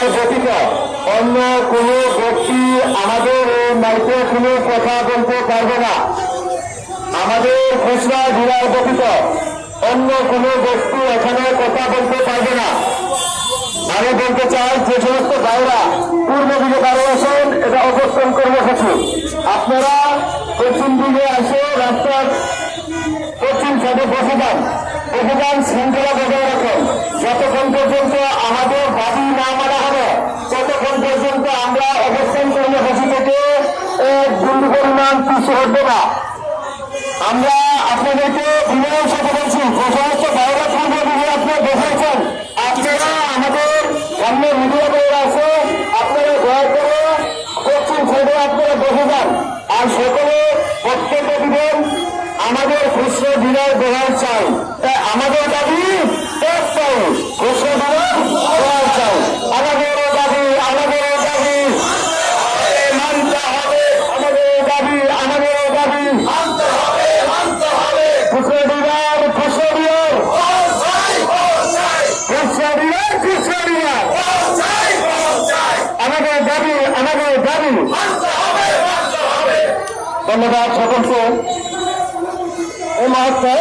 Dealer ব্যতীত অন্য কোনো ব্যক্তি আমাদের এই মাইকে কোনো কথা বলতে পারবে না। আমাদের খুচরা ডিলার ব্যতীত অন্য কোনো ব্যক্তি এখানে কথা বলতে পারবে না। আমি বলতে চাই, যে সমস্ত ভাইরা পূর্ব দিকে দাঁড়িয়ে আছেন, এটা অবস্থান কর্মসূচি, আপনারা পশ্চিম দিকে আসে রাস্তার পশ্চিম সাইডে বসে যান, শৃঙ্খলা বজায় রাখেন। যতক্ষণ পর্যন্ত আমাদের দাবি না মানা হবে ততক্ষণ পর্যন্ত আমরা অবস্থান কর্মসূচি থেকে এক বিন্দু পরিমাণ পিছু হটবো না। আমরা আপনাদেরকে বিনয়ের সাথে বলছি, যে সমস্ত বাইরে পূর্ব দিকে আপনারা বসেছেন, আপনারা আমাদের সামনে মিডিয়া বইয়ে আছে, আপনারা দয়া করে পশ্চিম সাইডে আপনারা বসে যান। আর সকলে বক্তব্য দিবেন। আমাদের খুচরো ডিলার বেহাল চাই, তাই আমাদের দাবি একটাই, খুচরো ডিলার বেহাল চাই। আমাদেরও দাবি মানতে হবে, আমাদেরও দাবি খুচরো ডিলার আমাদের দাবি। ধন্যবাদ সকলকে। এই মুহূর্তে